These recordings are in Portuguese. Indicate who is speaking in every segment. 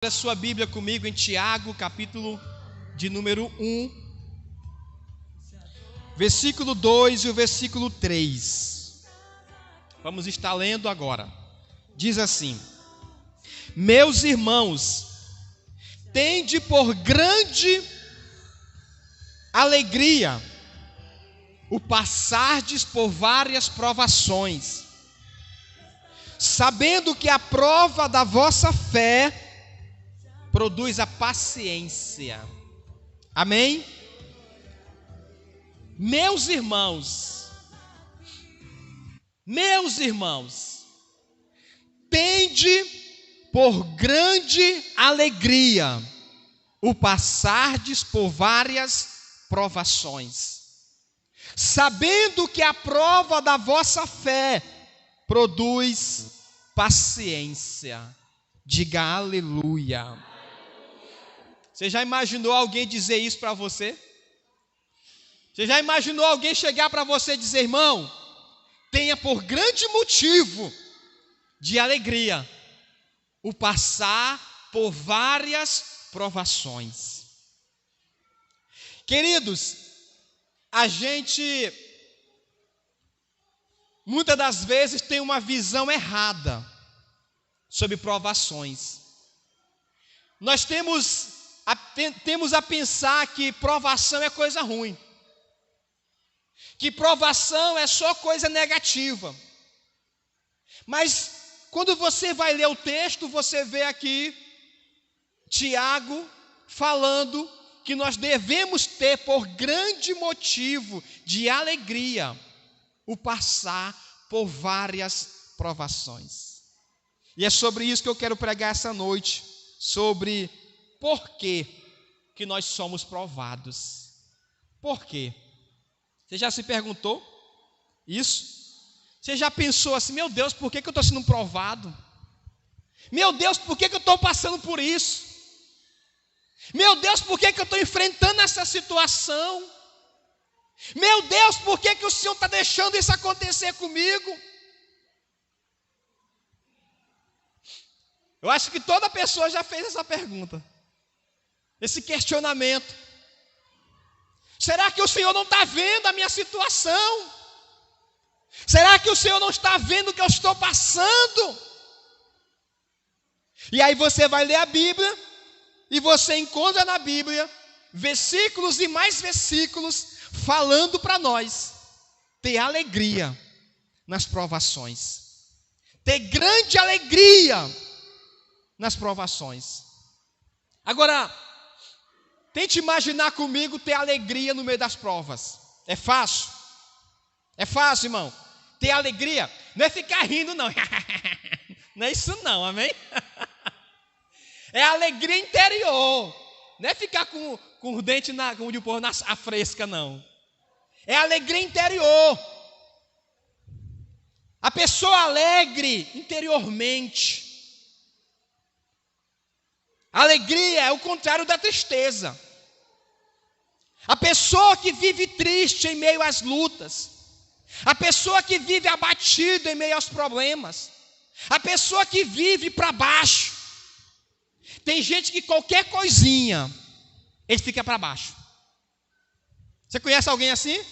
Speaker 1: A sua Bíblia comigo em Tiago, capítulo de número 1, versículo 2 e o versículo 3. Vamos estar lendo agora. Diz assim: Meus irmãos, tende por grande alegria o passardes por várias provações, sabendo que a prova da vossa fé produz a paciência. Amém? Meus irmãos, tende por grande alegria o passardes por várias provações, sabendo que a prova da vossa fé produz paciência. Diga aleluia. Você já imaginou alguém dizer isso para você? Você já imaginou alguém chegar para você e dizer: irmão, tenha por grande motivo de alegria o passar por várias provações? Queridos, a gente muitas das vezes tem uma visão errada sobre provações. Nós temos a pensar que provação é coisa ruim, que provação é só coisa negativa. Mas quando você vai ler o texto, você vê aqui Tiago falando que nós devemos ter por grande motivo de alegria o passar por várias provações. E é sobre isso que eu quero pregar essa noite, sobre por que nós somos provados. Por quê? Você já se perguntou isso? Você já pensou assim: meu Deus, por que eu estou sendo provado? Meu Deus, por que eu estou passando por isso? Meu Deus, por que eu estou enfrentando essa situação? Meu Deus, por que o Senhor está deixando isso acontecer comigo? Eu acho que toda pessoa já fez essa pergunta, esse questionamento. Será que o Senhor não está vendo a minha situação? Será que o Senhor não está vendo o que eu estou passando? E aí você vai ler a Bíblia e você encontra na Bíblia versículos e mais versículos falando para nós ter alegria nas provações, ter grande alegria nas provações. Agora, tente imaginar comigo ter alegria no meio das provas. É fácil? É fácil, irmão? Ter alegria não é ficar rindo, não. Não é isso não, amém? É alegria interior. Não é ficar com o dente como de porro a fresca, não. É alegria interior. A pessoa alegre interiormente. A alegria é o contrário da tristeza. A pessoa que vive triste em meio às lutas, a pessoa que vive abatida em meio aos problemas, a pessoa que vive para baixo. Tem gente que qualquer coisinha, ele fica para baixo. Você conhece alguém assim?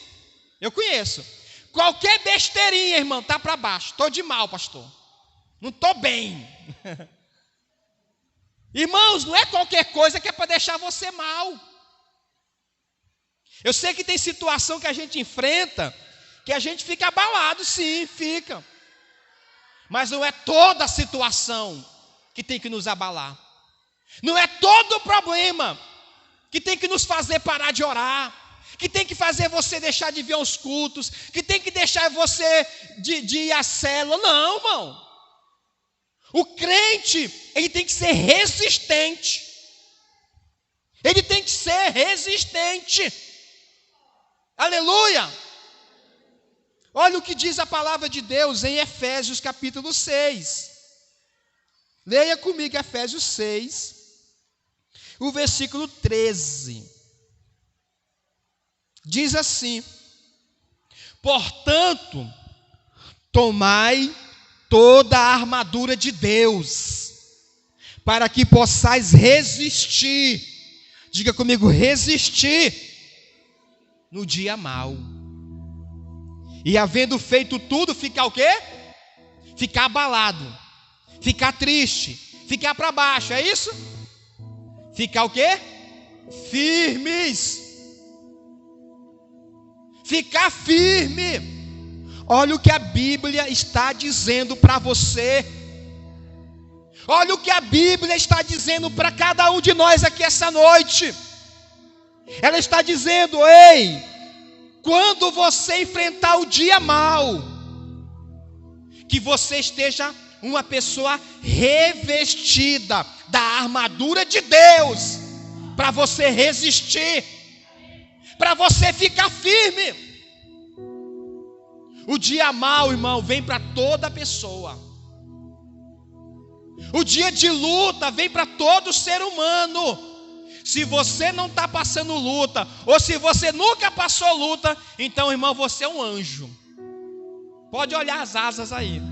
Speaker 1: Eu conheço. Qualquer besteirinha, irmão, está para baixo. Estou de mal, pastor. Não estou bem. Irmãos, não é qualquer coisa que é para deixar você mal. Eu sei que tem situação que a gente enfrenta, que a gente fica abalado, sim, fica. Mas não é toda a situação que tem que nos abalar. Não é todo o problema que tem que nos fazer parar de orar, que tem que fazer você deixar de vir aos cultos, que tem que deixar você de ir à célula. Não, irmão. O crente, ele tem que ser resistente. Ele tem que ser resistente. Aleluia! Olha o que diz a palavra de Deus em Efésios capítulo 6. Leia comigo Efésios 6, o versículo 13. Diz assim: portanto, tomai toda a armadura de Deus, para que possais resistir. Diga comigo, resistir no dia mau. E havendo feito tudo, ficar o quê? Ficar abalado, ficar triste, ficar para baixo, é isso? Ficar o quê? Firmes. Ficar firme. Olha o que a Bíblia está dizendo para você. Olha o que a Bíblia está dizendo para cada um de nós aqui essa noite. Ela está dizendo: ei, quando você enfrentar o dia mau, que você esteja uma pessoa revestida da armadura de Deus, para você resistir, para você ficar firme. O dia mau, irmão, vem para toda pessoa. O dia de luta vem para todo ser humano. Se você não está passando luta, ou se você nunca passou luta, então, irmão, você é um anjo. Pode olhar as asas aí.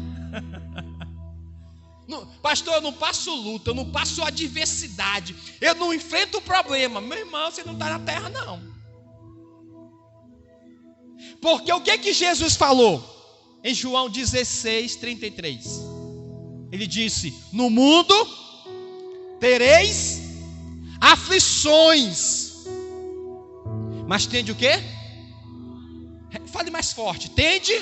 Speaker 1: Pastor, eu não passo luta, eu não passo adversidade, eu não enfrento problema. Meu irmão, você não está na terra, não. Porque o que Jesus falou em João 16:33? Ele disse: no mundo tereis aflições, mas tende o quê? Fale mais forte. Tende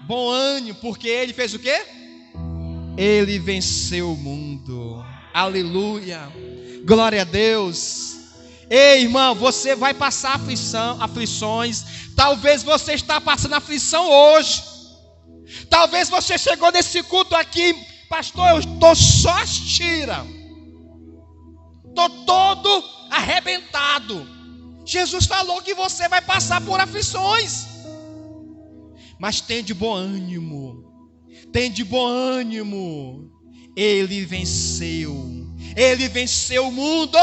Speaker 1: bom ânimo, porque ele fez o quê? Ele venceu o mundo. Aleluia, glória a Deus. Ei, irmão, você vai passar aflições. Talvez você está passando aflição hoje. Talvez você chegou nesse culto aqui: pastor, eu estou só as tiras, estou todo arrebentado. Jesus falou que você vai passar por aflições, mas tem de bom ânimo. Tem de bom ânimo. Ele venceu o mundo.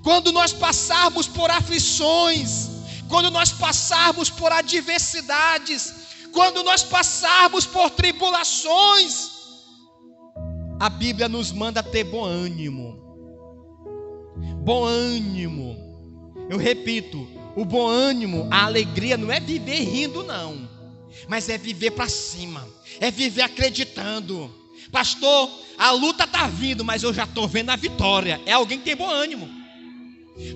Speaker 1: Quando nós passarmos por aflições, quando nós passarmos por adversidades, quando nós passarmos por tribulações, a Bíblia nos manda ter bom ânimo. Bom ânimo. Eu repito, o bom ânimo, a alegria não é viver rindo, não, mas é viver para cima, é viver acreditando. Pastor, a luta está vindo, mas eu já estou vendo a vitória. É alguém que tem bom ânimo.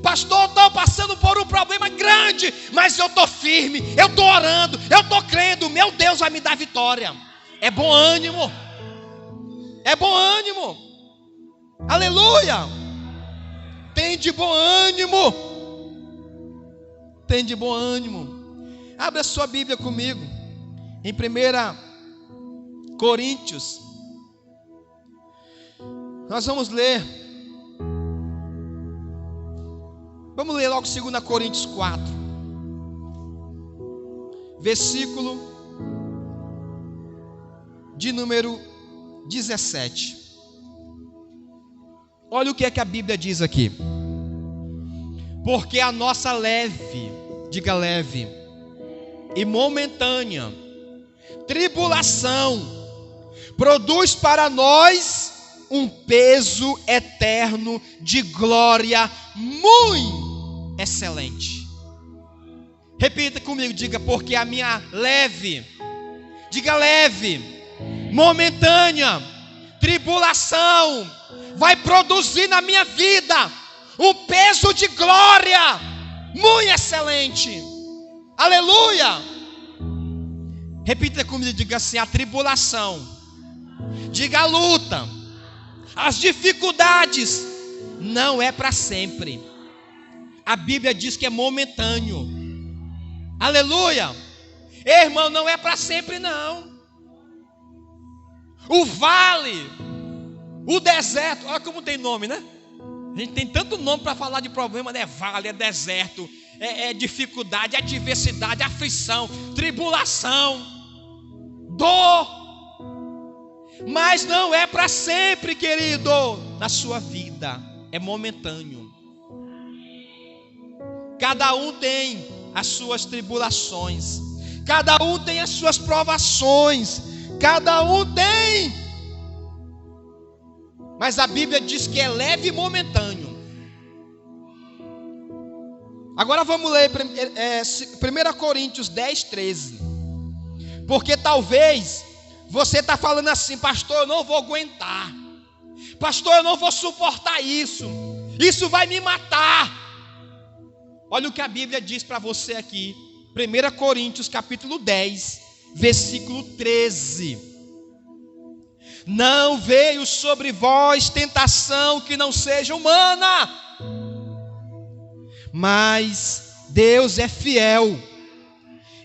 Speaker 1: Pastor, estou passando por um problema grande, mas eu estou firme, eu estou orando, eu estou crendo, meu Deus vai me dar vitória. É bom ânimo. É bom ânimo. Aleluia. Tem de bom ânimo. Tem de bom ânimo. Abra a sua Bíblia comigo em 1 Coríntios. Nós vamos ler. Vamos ler logo 2 Coríntios 4, versículo de número 17. Olha o que é que a Bíblia diz aqui. Porque a nossa leve, diga leve, e momentânea tribulação produz para nós um peso eterno de glória muito excelente. Repita comigo, diga: porque a minha leve, diga leve, momentânea tribulação vai produzir na minha vida um peso de glória muito excelente. Aleluia. Repita comigo, diga assim: a tribulação, diga a luta, as dificuldades não é para sempre. A Bíblia diz que é momentâneo. Aleluia. Irmão, não é para sempre, não. O vale, o deserto, olha como tem nome, né? A gente tem tanto nome para falar de problema, né? Vale, é deserto, é dificuldade, adversidade, aflição, tribulação, dor. Mas não é para sempre, querido. Na sua vida é momentâneo. Cada um tem as suas tribulações, cada um tem as suas provações, cada um tem mas a Bíblia diz que é leve e momentâneo. Agora vamos ler 1 Coríntios 10, 13. Porque talvez você está falando assim: pastor, eu não vou aguentar, pastor, eu não vou suportar isso, isso vai me matar. Olha o que a Bíblia diz para você aqui, 1 Coríntios capítulo 10, versículo 13. Não veio sobre vós tentação que não seja humana, mas Deus é fiel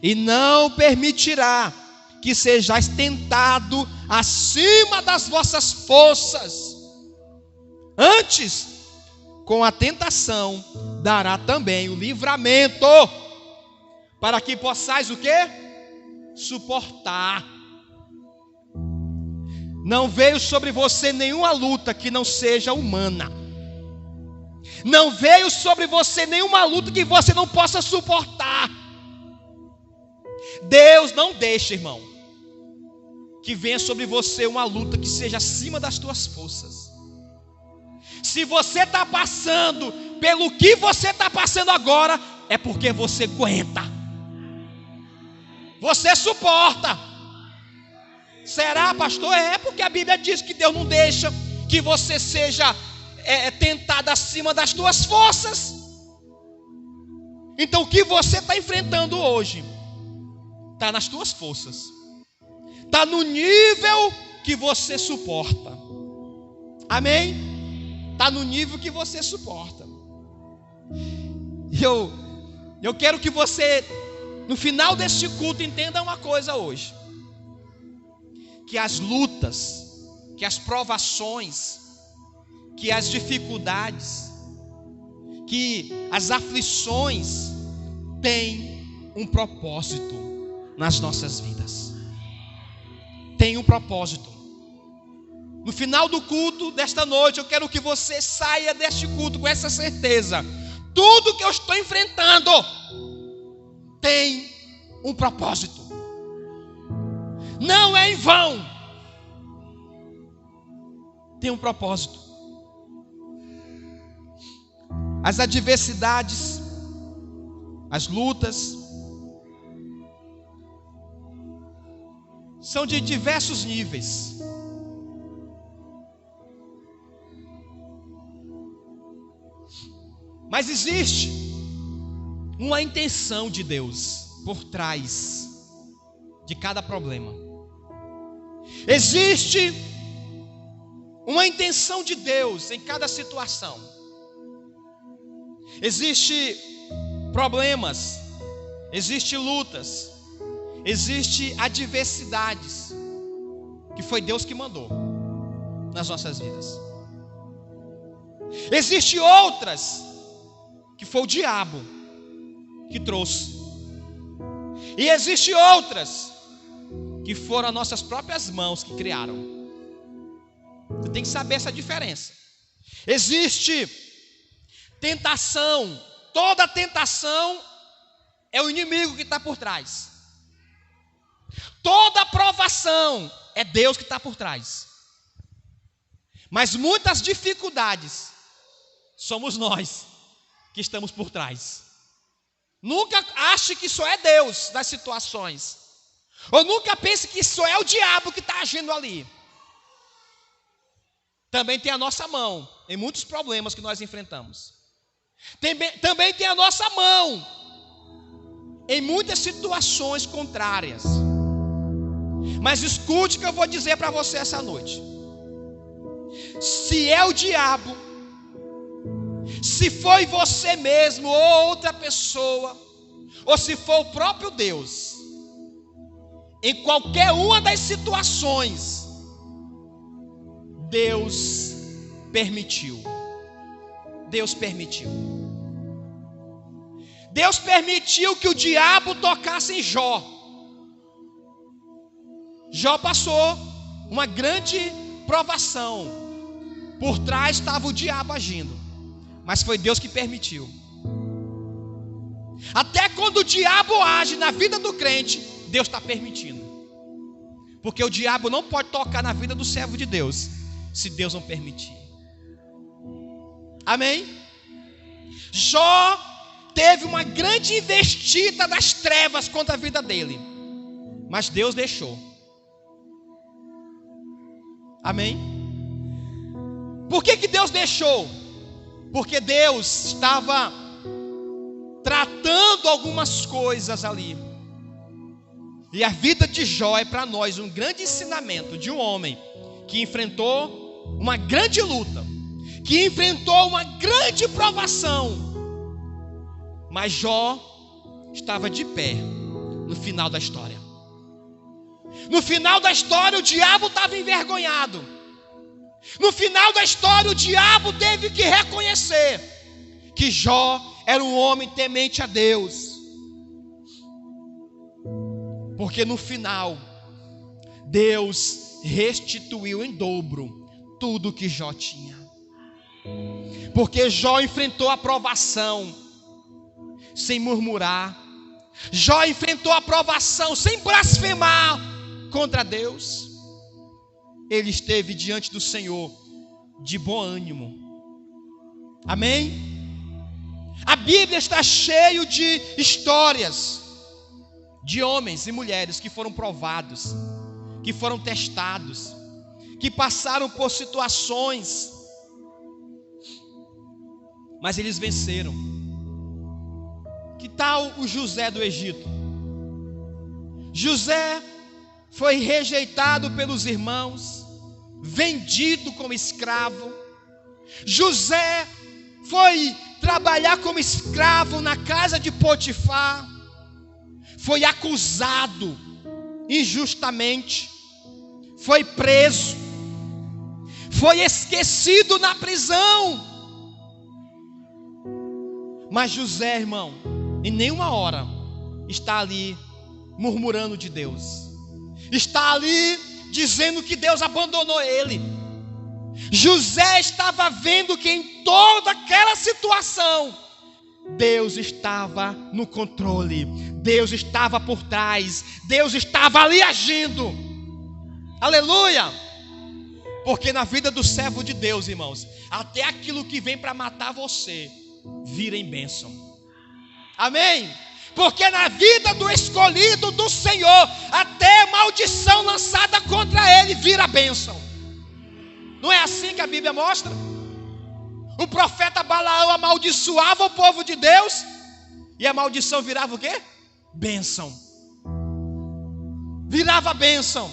Speaker 1: e não permitirá que sejais tentado acima das vossas forças. Antes, com a tentação, dará também o livramento, para que possais o quê? Suportar. Não veio sobre você nenhuma luta que não seja humana. Não veio sobre você nenhuma luta que você não possa suportar. Deus não deixa, irmão, que venha sobre você uma luta que seja acima das tuas forças. Se você está passando pelo que você está passando agora, é porque você aguenta, você suporta. Será, pastor? É porque a Bíblia diz que Deus não deixa que você seja tentado acima das tuas forças. Então o que você está enfrentando hoje está nas tuas forças, está no nível que você suporta. Amém? Está no nível que você suporta. E eu quero que você, no final deste culto, entenda uma coisa hoje: que as lutas, que as provações, que as dificuldades, que as aflições têm um propósito nas nossas vidas. Tem um propósito. No final do culto desta noite, eu quero que você saia deste culto com essa certeza: tudo que eu estou enfrentando tem um propósito. Não é em vão. Tem um propósito. As adversidades, as lutas, são de diversos níveis. Mas existe uma intenção de Deus por trás de cada problema. Existe uma intenção de Deus em cada situação. Existem problemas, existem lutas, existem adversidades que foi Deus que mandou nas nossas vidas. Existem outras que foi o diabo que trouxe. E existem outras que foram as nossas próprias mãos que criaram. Você tem que saber essa diferença. Existe tentação. Toda tentação é o inimigo que está por trás. Toda provação é Deus que está por trás. Mas muitas dificuldades somos nós que estamos por trás. Nunca ache que só é Deus das situações. Ou nunca pense que só é o diabo que está agindo ali. Também tem a nossa mão em muitos problemas que nós enfrentamos. Também tem a nossa mão em muitas situações contrárias. Mas escute o que eu vou dizer para você essa noite. Se é o diabo, se foi você mesmo ou outra pessoa, ou se for o próprio Deus, em qualquer uma das situações, Deus permitiu. Deus permitiu. Deus permitiu que o diabo tocasse em Jó. Jó passou uma grande provação. Por trás estava o diabo agindo, mas foi Deus que permitiu. Até quando o diabo age na vida do crente, Deus está permitindo. Porque o diabo não pode tocar na vida do servo de Deus se Deus não permitir. Amém? Jó teve uma grande investida das trevas contra a vida dele, mas Deus deixou. Amém? Por que Deus deixou? Porque Deus estava tratando algumas coisas ali. E a vida de Jó é para nós um grande ensinamento de um homem que enfrentou uma grande luta, que enfrentou uma grande provação. Mas Jó estava de pé no final da história. No final da história o diabo estava envergonhado. No final da história o diabo teve que reconhecer que Jó era um homem temente a Deus. Porque no final Deus restituiu em dobro tudo que Jó tinha. Porque Jó enfrentou a provação sem murmurar. Jó enfrentou a provação sem blasfemar contra Deus. Ele esteve diante do Senhor de bom ânimo. Amém? A Bíblia está cheia de histórias de homens e mulheres que foram provados, que foram testados, que passaram por situações, mas eles venceram. Que tal o José do Egito? José foi rejeitado pelos irmãos, vendido como escravo. José foi trabalhar como escravo na casa de Potifar. Foi acusado injustamente, foi preso, foi esquecido na prisão. Mas José, irmão, em nenhuma hora está ali murmurando de Deus, está ali dizendo que Deus abandonou ele. José estava vendo que em toda aquela situação Deus estava no controle, Deus estava por trás, Deus estava ali agindo. Aleluia! Porque na vida do servo de Deus, irmãos, até aquilo que vem para matar você vira em bênção. Amém? Porque na vida do escolhido do Senhor, até maldição lançada contra ele vira bênção. Não é assim que a Bíblia mostra? O profeta Balaão amaldiçoava o povo de Deus, e a maldição virava o quê? Bênção. Virava bênção.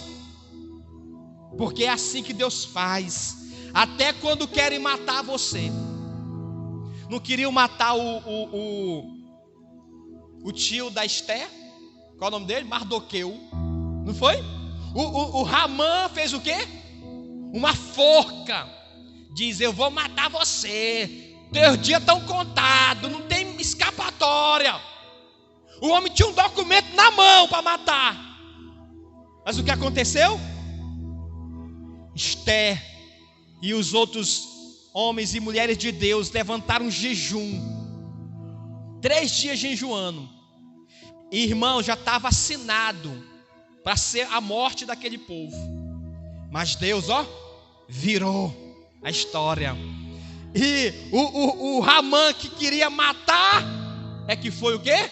Speaker 1: Porque é assim que Deus faz. Até quando querem matar você. Não queriam matar o tio da Esther? Qual é o nome dele? Mardoqueu. Não foi? O Ramã fez o quê? Uma forca. Diz: eu vou matar você, teus dias estão contados, não tem escapatória. O homem tinha um documento na mão para matar. Mas o que aconteceu? Esther e os outros homens e mulheres de Deus levantaram um jejum, 3 dias jejuando. E irmão, já estava assinado para ser a morte daquele povo. Mas Deus, virou a história. E o Ramã que queria matar é que foi o quê?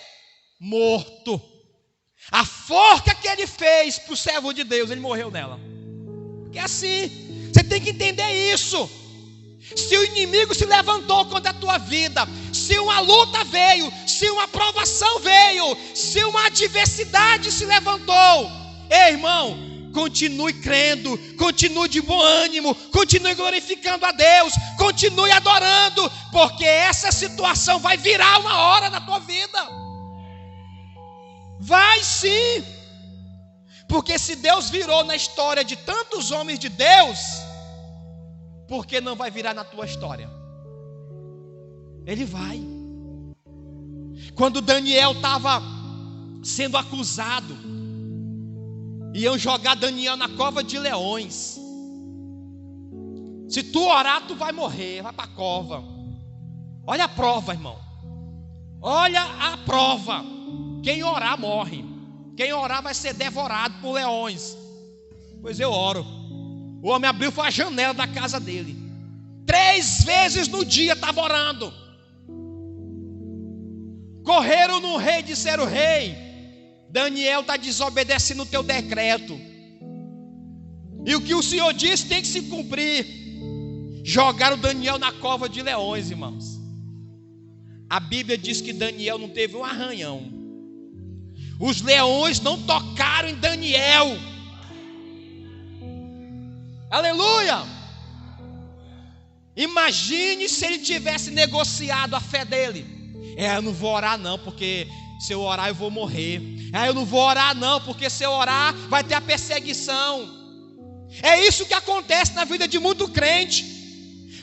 Speaker 1: Morto. A forca que ele fez para o servo de Deus, ele morreu nela. Porque assim, você tem que entender isso. Se o inimigo se levantou contra a tua vida, se uma luta veio, se uma provação veio, se uma adversidade se levantou, ei, irmão, continue crendo, continue de bom ânimo, continue glorificando a Deus, continue adorando, porque essa situação vai virar uma hora na tua vida. Vai sim. Porque se Deus virou na história de tantos homens de Deus, por que não vai virar na tua história? Ele vai. Quando Daniel estava sendo acusado, iam jogar Daniel na cova de leões. Se tu orar, tu vai morrer, vai para a cova. Olha a prova, irmão. Olha a prova. Quem orar morre. Quem orar vai ser devorado por leões. Pois eu oro. O homem abriu a janela da casa dele. 3 vezes no dia estava orando. Correram no rei e disseram: rei, Daniel está desobedecendo o teu decreto. E o que o Senhor disse tem que se cumprir. Jogaram Daniel na cova de leões, irmãos. A Bíblia diz que Daniel não teve um arranhão. Os leões não tocaram em Daniel. Aleluia! Imagine se ele tivesse negociado a fé dele. Eu não vou orar não, porque se eu orar eu vou morrer. Eu não vou orar não, porque se eu orar vai ter a perseguição. É isso que acontece na vida de muito crente.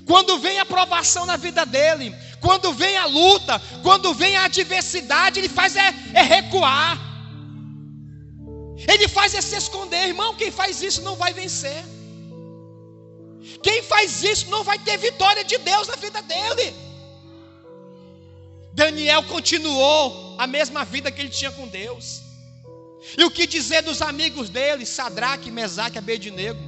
Speaker 1: Quando vem a provação na vida dele, quando vem a luta, quando vem a adversidade, ele faz recuar. Ele faz se esconder. Irmão, quem faz isso não vai vencer. Quem faz isso não vai ter vitória de Deus na vida dele. Daniel continuou a mesma vida que ele tinha com Deus. E o que dizer dos amigos dele, Sadraque, Mesaque e Abednego?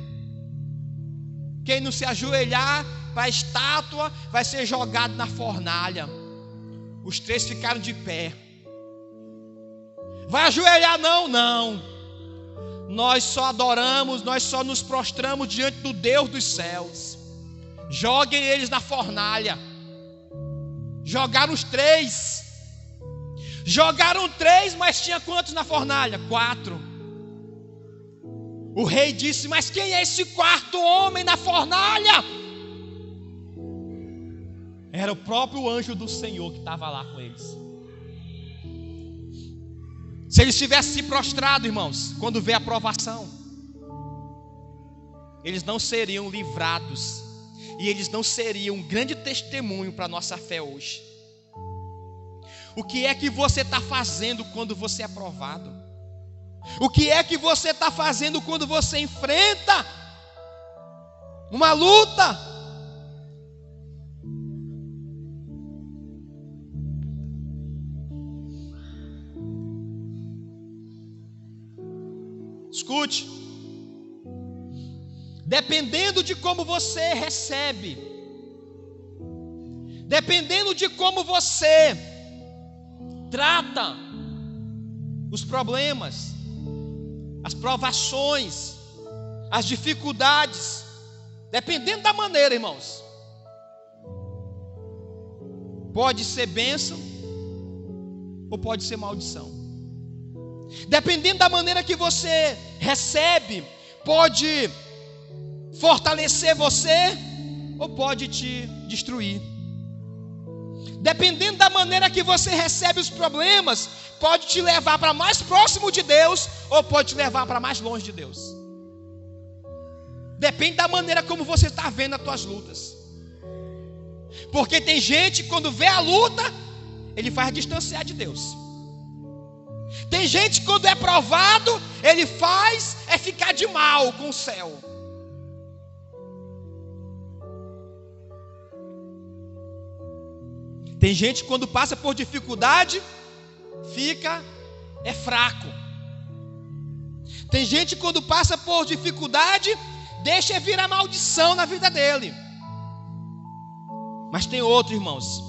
Speaker 1: Quem não se ajoelhar para a estátua vai ser jogado na fornalha. Os 3 ficaram de pé. Vai ajoelhar não? Não. Nós só adoramos, nós só nos prostramos diante do Deus dos céus. Joguem eles na fornalha. Jogaram os 3. Jogaram 3, mas tinha quantos na fornalha? 4. O rei disse: mas quem é esse 4º homem na fornalha? Era o próprio anjo do Senhor que estava lá com eles. Se eles tivessem se prostrado, irmãos, quando vê a provação, eles não seriam livrados. E eles não seriam um grande testemunho para a nossa fé hoje. O que é que você está fazendo quando você é provado? O que é que você está fazendo quando você enfrenta uma luta? Escute. Dependendo de como você recebe, dependendo de como você trata os problemas, as provações, as dificuldades, dependendo da maneira, irmãos, pode ser bênção ou pode ser maldição. Dependendo da maneira que você recebe, pode fortalecer você ou pode te destruir. Dependendo da maneira que você recebe os problemas, pode te levar para mais próximo de Deus ou pode te levar para mais longe de Deus. Depende da maneira como você está vendo as tuas lutas. Porque tem gente que quando vê a luta, ele faz distanciar de Deus. Tem gente que quando é provado, ele faz ficar de mal com o céu. Tem gente que quando passa por dificuldade, fica fraco. Tem gente que quando passa por dificuldade, deixa vir a maldição na vida dele. Mas tem outro, irmãos,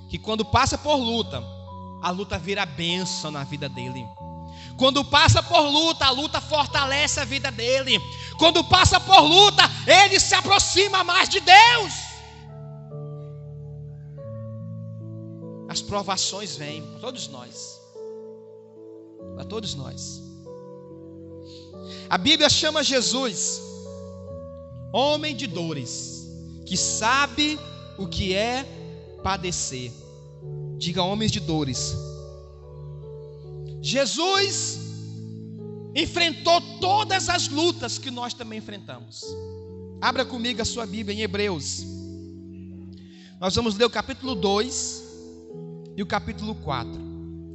Speaker 1: que quando passa por luta, a luta vira bênção na vida dele. Quando passa por luta, a luta fortalece a vida dele. Quando passa por luta, ele se aproxima mais de Deus. As provações vêm para todos nós. Para todos nós. A Bíblia chama Jesus homem de dores, que sabe o que é padecer. Diga homens de dores. Jesus enfrentou todas as lutas que nós também enfrentamos. Abra comigo a sua Bíblia em Hebreus. Nós vamos ler o capítulo 2 e o capítulo 4.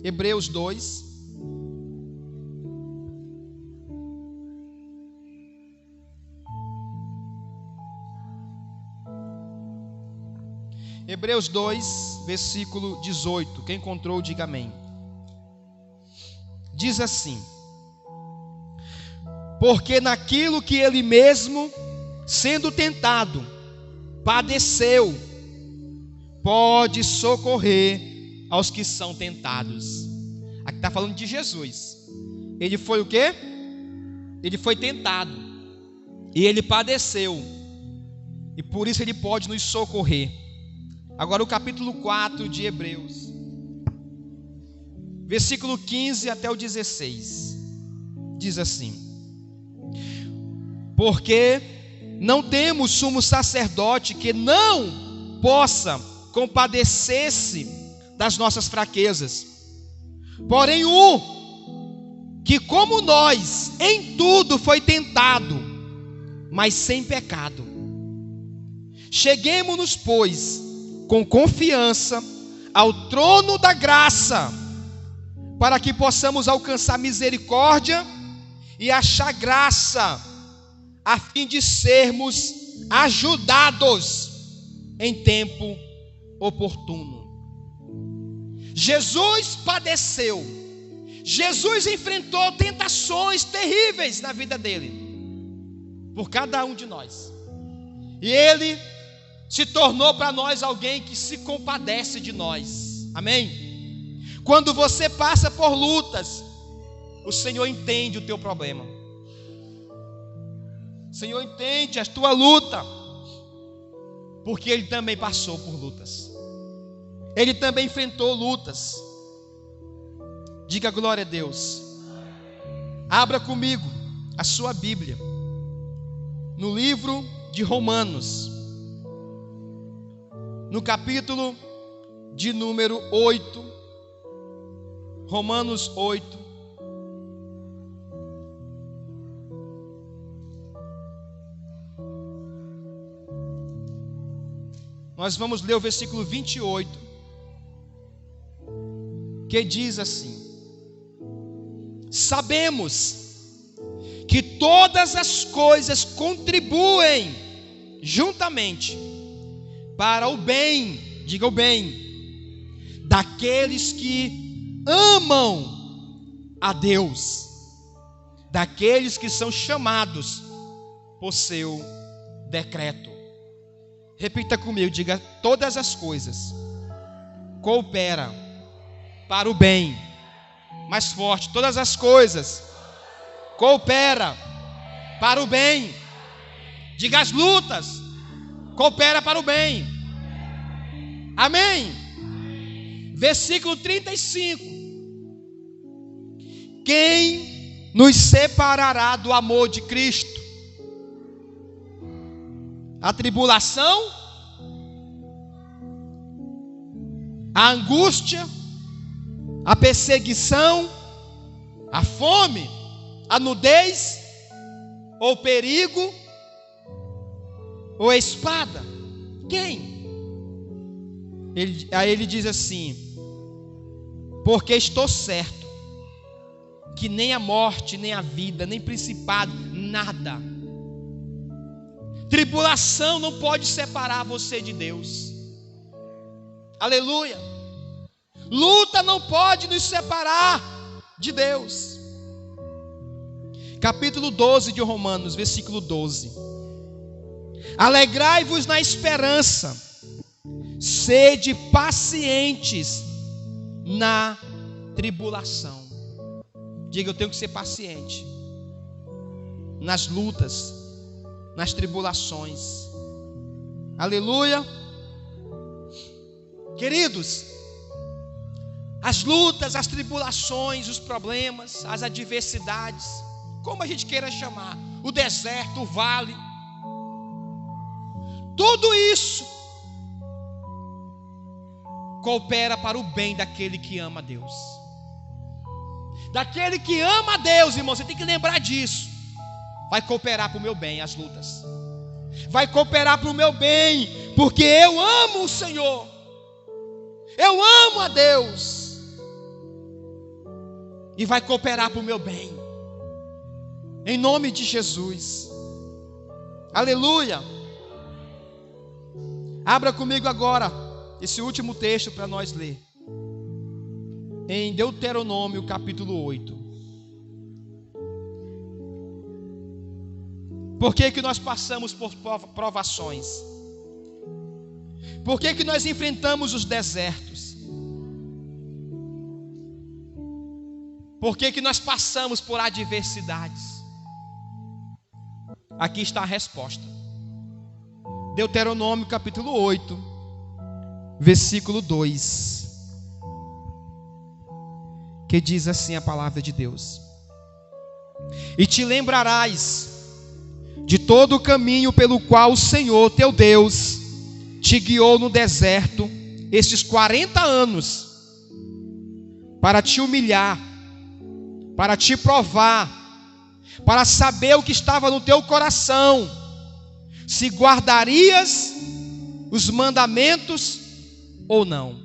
Speaker 1: Hebreus 2. Hebreus 2, versículo 18. Quem encontrou, diga amém. Diz assim: porque naquilo que ele mesmo sendo tentado, padeceu, pode socorrer aos que são tentados. Aqui está falando de Jesus. Ele foi o quê? Ele foi tentado, e ele padeceu, e por isso ele pode nos socorrer. Agora o capítulo 4 de Hebreus, versículo 15 até o 16, diz assim: porque não temos sumo sacerdote que não possa compadecer-se das nossas fraquezas, porém que como nós em tudo foi tentado, mas sem pecado. Cheguemo-nos, pois, com confiança ao trono da graça, para que possamos alcançar misericórdia e achar graça, a fim de sermos ajudados em tempo oportuno. Jesus padeceu, Jesus enfrentou tentações terríveis na vida dele, por cada um de nós, e ele se tornou para nós alguém que se compadece de nós, amém? Quando você passa por lutas, o Senhor entende o teu problema, o Senhor entende a tua luta, porque Ele também passou por lutas, Ele também enfrentou lutas. Diga glória a Deus. Abra comigo a sua Bíblia no livro de Romanos, no capítulo de número 8, Romanos 8. Nós vamos ler o versículo 28, que diz assim: sabemos que todas as coisas contribuem juntamente para o bem, diga o bem, daqueles que amam a Deus, daqueles que são chamados por seu decreto. Repita comigo, diga: todas as coisas cooperam para o bem. Mais forte: todas as coisas cooperam para o bem. Diga: as lutas cooperam para o bem. Amém? Versículo 35: quem nos separará do amor de Cristo? A tribulação, a angústia, a perseguição, a fome, a nudez, ou perigo, ou a espada? Quem? Aí ele diz assim: porque estou certo que nem a morte, nem a vida, nem principado, nada, tribulação não pode separar você de Deus. Aleluia. Luta não pode nos separar de Deus. Capítulo 12 de Romanos, versículo 12: alegrai-vos na esperança, sede pacientes na tribulação. Diga: eu tenho que ser paciente nas lutas, nas tribulações. Aleluia. Queridos, as lutas, as tribulações, os problemas, as adversidades, como a gente queira chamar, o deserto, o vale, tudo isso coopera para o bem daquele que ama a Deus. Daquele que ama a Deus, irmão, você tem que lembrar disso. Vai cooperar para o meu bem as lutas, vai cooperar para o meu bem, porque eu amo o Senhor, eu amo a Deus, e vai cooperar para o meu bem, em nome de Jesus. Aleluia. Abra comigo agora esse último texto para nós ler, em Deuteronômio capítulo 8. Por que nós passamos por provações? Por que nós enfrentamos os desertos? Por que nós passamos por adversidades? Aqui está a resposta. Deuteronômio capítulo 8, versículo 2. Que diz assim a palavra de Deus: e te lembrarás de todo o caminho pelo qual o Senhor teu Deus te guiou no deserto estes 40 anos, para te humilhar, para te provar, para saber o que estava no teu coração, se guardarias os mandamentos ou não.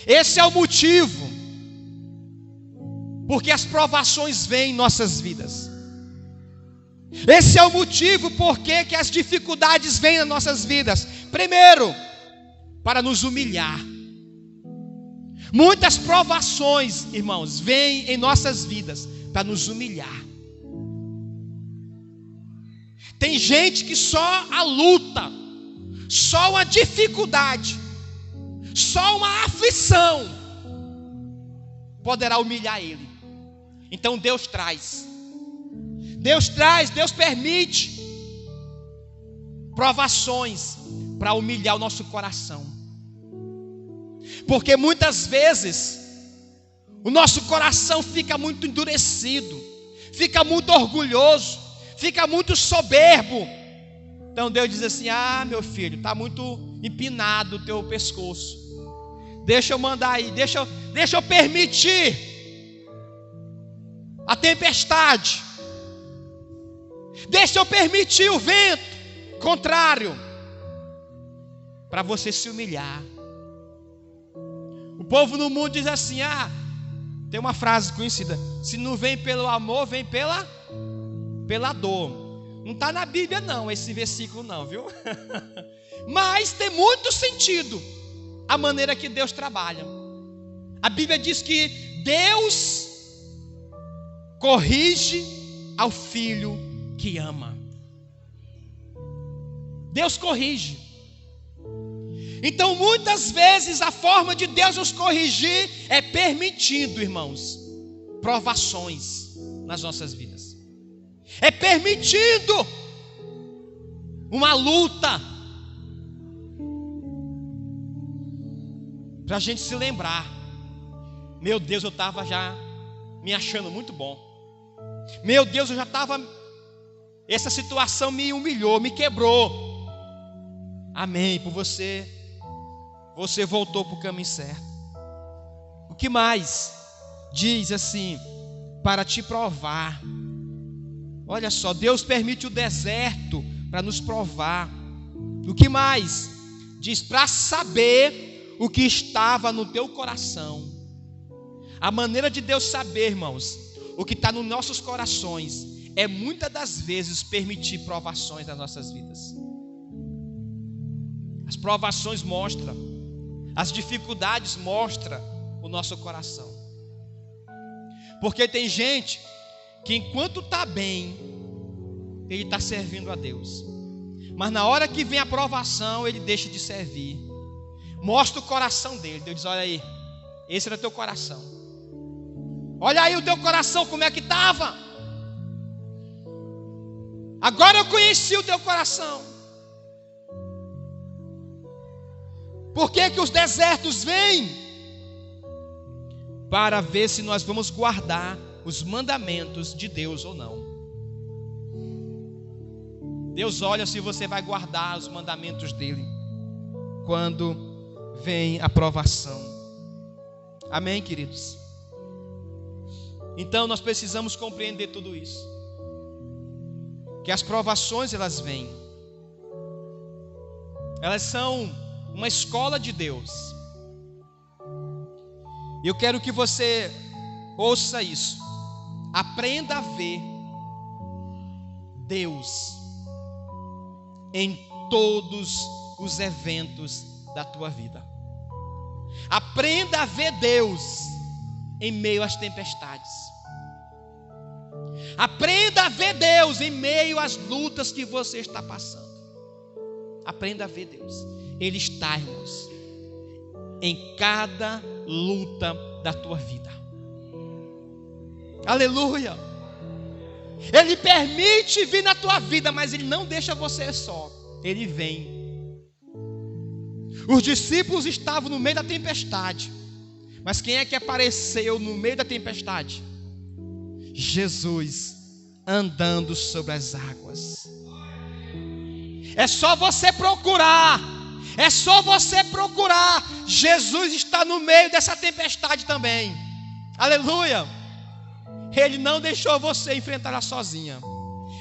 Speaker 1: Esse é o motivo porque as provações vêm em nossas vidas. Esse é o motivo porque que as dificuldades vêm nas nossas vidas. Primeiro, para nos humilhar. Muitas provações, irmãos, vêm em nossas vidas para nos humilhar. Tem gente que só a luta, só uma dificuldade, só uma aflição poderá humilhar ele. Então Deus permite provações para humilhar o nosso coração. Porque muitas vezes o nosso coração fica muito endurecido, fica muito orgulhoso, fica muito soberbo. Então Deus diz assim: ah, meu filho, está muito empinado o teu pescoço. Deixa eu mandar aí, deixa eu permitir a tempestade. Deixa eu permitir o vento contrário, para você se humilhar. O povo no mundo diz assim: ah, tem uma frase conhecida: se não vem pelo amor, vem pela dor. Não está na Bíblia não, esse versículo não, viu? Mas tem muito sentido a maneira que Deus trabalha. A Bíblia diz que Deus corrige ao filho que ama. Deus corrige. Então muitas vezes a forma de Deus nos corrigir é permitindo, irmãos, provações nas nossas vidas. É permitindo uma luta, para a gente se lembrar: meu Deus, eu estava já me achando muito bom. Meu Deus, eu já estava... essa situação me humilhou, me quebrou. Amém, por você voltou para o caminho certo. O que mais? Diz assim: para te provar. Olha só, Deus permite o deserto para nos provar. O que mais? Diz para saber o que estava no teu coração. A maneira de Deus saber, irmãos, o que está nos nossos corações é muitas das vezes permitir provações nas nossas vidas. As provações mostram, as dificuldades mostram o nosso coração. Porque tem gente que enquanto está bem, ele está servindo a Deus, mas na hora que vem a provação, ele deixa de servir. Mostra o coração dele. Deus diz: olha aí, esse era teu coração. Olha aí o teu coração, como é que estava. Agora eu conheci o teu coração. Por que os desertos vêm? Para ver se nós vamos guardar os mandamentos de Deus ou não. Deus olha se você vai guardar os mandamentos dele quando vem a provação. Amém, queridos? Então nós precisamos compreender tudo isso, que as provações elas vêm, elas são uma escola de Deus. Eu quero que você ouça isso. Aprenda a ver Deus em todos os eventos da tua vida. Aprenda a ver Deus em meio às tempestades. Aprenda a ver Deus em meio às lutas que você está passando. Aprenda a ver Deus. Ele está, irmãos, em cada luta da tua vida. Aleluia. Ele permite vir na tua vida, mas Ele não deixa você só. Ele vem. Os discípulos estavam no meio da tempestade, mas quem é que apareceu no meio da tempestade? Jesus, andando sobre as águas. É só você procurar. É só você procurar. Jesus está no meio dessa tempestade também. Aleluia. Ele não deixou você enfrentá-la sozinha.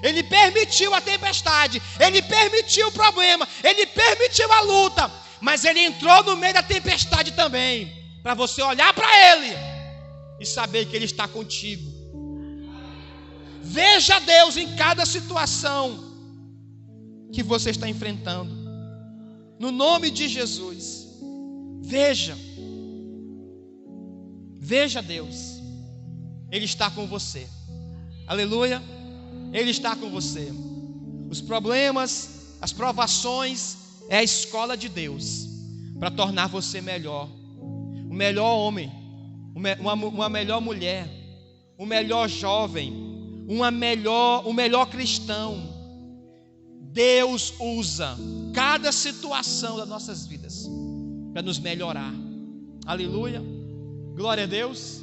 Speaker 1: Ele permitiu a tempestade. Ele permitiu o problema. Ele permitiu a luta. Mas Ele entrou no meio da tempestade também, para você olhar para Ele e saber que Ele está contigo. Veja Deus em cada situação que você está enfrentando. No nome de Jesus. Veja Deus. Ele está com você. Aleluia. Ele está com você. Os problemas, as provações é a escola de Deus para tornar você melhor. O melhor homem, uma melhor mulher, o melhor jovem, o melhor cristão. Deus usa cada situação das nossas vidas para nos melhorar. Aleluia. Glória a Deus.